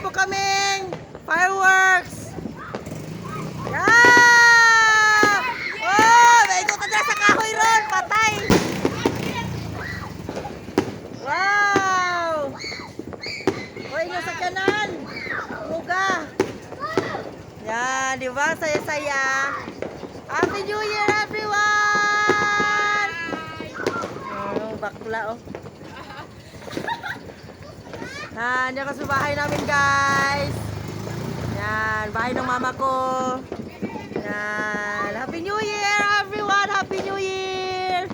po kaming fireworks. Yeah! Oh, may ikutan na sa kahoy ron. Patay. Wow! Uy, yung sakyanan. Muga. Yan, di ba? Saya-saya. Happy New Year, everyone! Oh, bakla, oh. Yan, yan sa bahay namin, guys. Yan, bahay ng mama ko. Yan, Happy New Year, everyone! Happy New Year!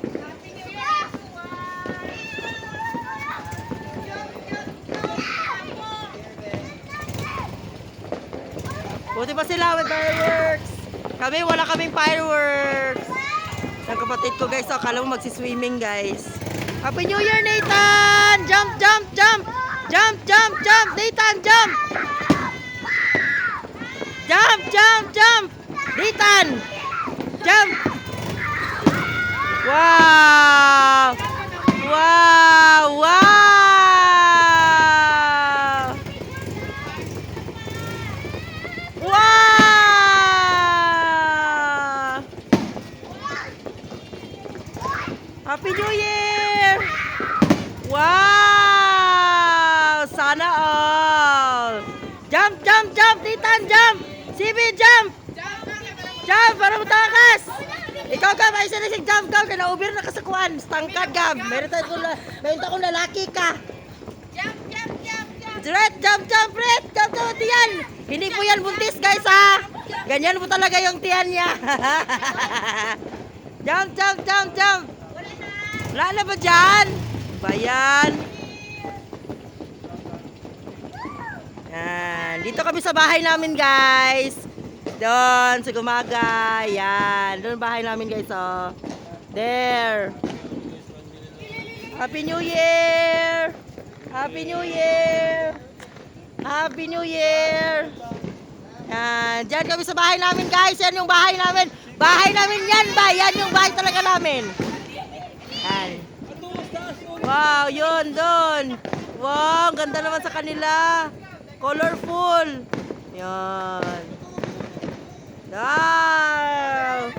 Buti pa sila with fireworks. Kami, wala kaming fireworks. Ang kapatid ko, guys, so, akala mo magsiswimming, guys. Happy New Year, Nathan! Jump, jump, jump! Jump, jump, jump! Nathan, jump! Jump, jump, jump! Nathan! Jump! Wow! Wow! Wow! Wow! Happy New Year! Wow! Sana all! Jump, jump, jump! Titan, jump! Sibi, jump! Jump! Para matakas! Ikaw ka, may isa na siyang jump ka! Kanaubir na kasakuan! Stangkad ka! Meron akong lalaki ka! Jump, jump, jump, jump! Red, jump, jump, Red! Jump, jump, tiyan! Hindi po yan buntis, guys, ha! Ganyan po talaga yung tiyan niya! Jump, jump, jump, jump! Wala na ba dyan? Bayan. Yan. Dito kami sa bahay namin, guys. Doon, sa Gumaga. Yan. Doon bahay namin, guys. Oh. There. Happy New Year! Happy New Year! Happy New Year! Yan. Diyan kami sa bahay namin, guys. Yan yung bahay namin. Bahay namin yan ba? Yan yung bahay talaga namin. Yan. Wow, yun, doon. Wow, ganda naman sa kanila. Colorful. Yan. Wow.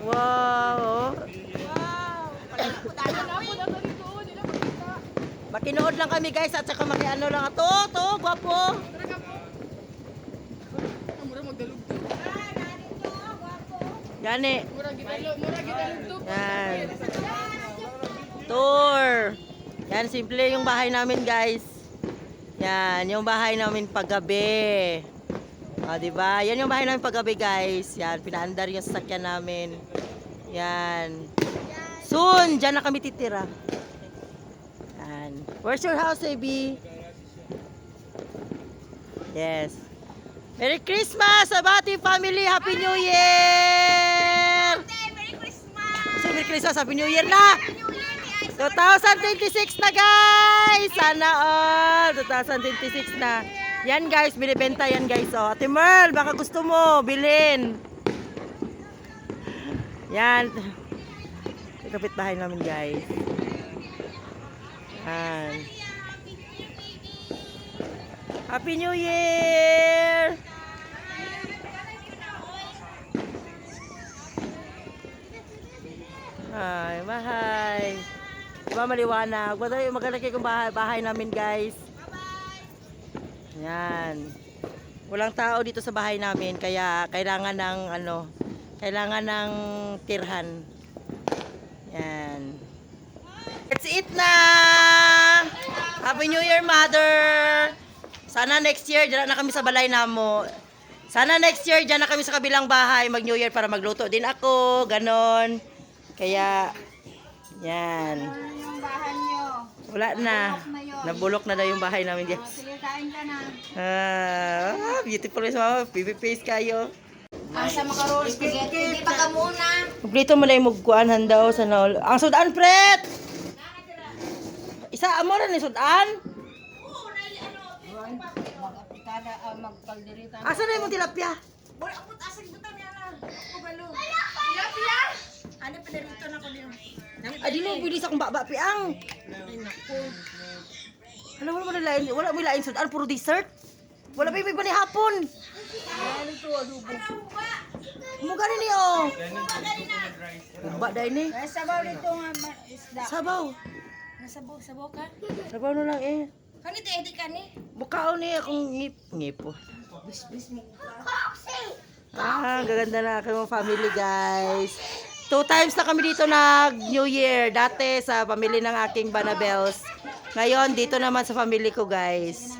Wow. Makinood lang kami, guys, at saka makiano lang. To, gwapo. Gani. Yan. Tour. Yan, simple yung bahay namin, guys. Yan, yung bahay namin paggabi. O, diba? Yan yung bahay namin paggabi, guys. Yan, pinaandar yung sasakyan namin. Yan. Soon, dyan na kami titira. Yan. Where's your house, baby? Yes. Merry Christmas, Abati family. Happy New Year! Merry Christmas! Merry Christmas, Happy New Year na! 2026 na, guys! Sana all! 2026 na. Yan, guys, binibenta yan, guys. Oh, Ate Merl, baka gusto mo bilhin. Yan. Kapit bahay namin, guys. Yan. Happy New Year! Ay, mahay. Diba maliwanag? Maganda kayo bahay namin, guys. Yan. Walang tao dito sa bahay namin, kaya kailangan ng tirhan. Yan. That's it na! Happy New Year, Mother! Sana next year, dyan na kami sa balay namo. Sana next year, dyan na kami sa kabilang bahay, mag New Year para magluto din ako, ganon. Kaya, yan. Yung bahay nyo. Wala na. Nabulok na daw yung bahay namin, guys. Sige, kain ka na. Beautiful is mama. Baby face kayo. Asa makaroon spaghetti. Hindi pa ka muna. Kumplito mo na yung mugkuanhan daw sa naul. Ang sudan, Pret! Isa, amo rin yung sudan? Asa na yung tilapia? Tilapia! Ano pinarito na ko din? Ay, di mo bilis akong baba, piang. Ay, naku. Alam mo lain, wala may lain sudan, puro dessert. Wala pa iba ni hapon. Mo gani ni oh. Ba dai ni. Sabaw dito nga isda. Sabaw. Nasabaw ka? Sabaw na lang eh. Kanito edi kani. Bukaw ni akong ngipo. Bis mo. Gaganda na kami mga family guys. 2 times na kami dito nag New Year. Dati sa family ng aking Banabels. Ngayon dito naman sa family ko guys.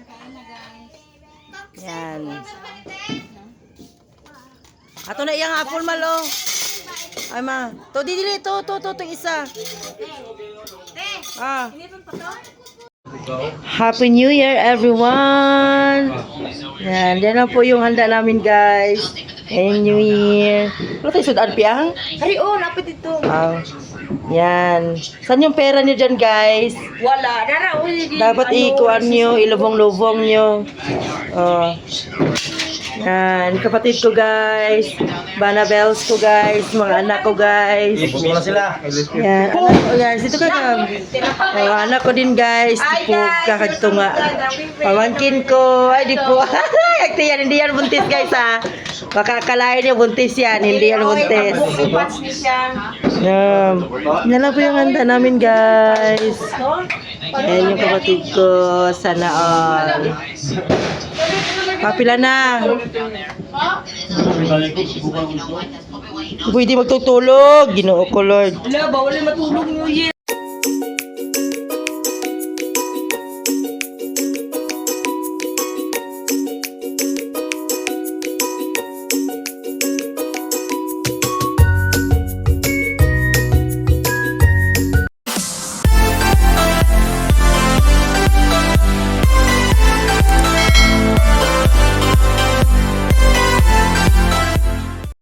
Yan. Ato na iyang apple malo. Ay ma, to dili to isa. Ah. Happy New Year everyone. Yan, yan lang po yung handa namin guys. Happy New Year. Wala tayo sudan piyang? Ay oh, napit dito. Yan. Saan yung pera niyo dyan guys? Wala, dara uli di. Dapat ikuan nyo, ilubong-lubong nyo. Oh. Yan, kapatid ko guys. Banabels ko guys. Mga anak ko guys. Ipos mo na sila. Yan, anak ko guys. Dito ka na. Oh, anak ko din guys. Di po kakagto nga. Pamangkin ko. Ay, di po. Hindi yan buntis guys ha. Makakalain niya buntis yan. Hindi yan buntis. Yan. Yan lang po yung handa namin guys. Yan yung kapatid ko. Sana all. Papila na. Pwede magtutulog. Ginoo ko Lord. Wala, bawal matulog New Year.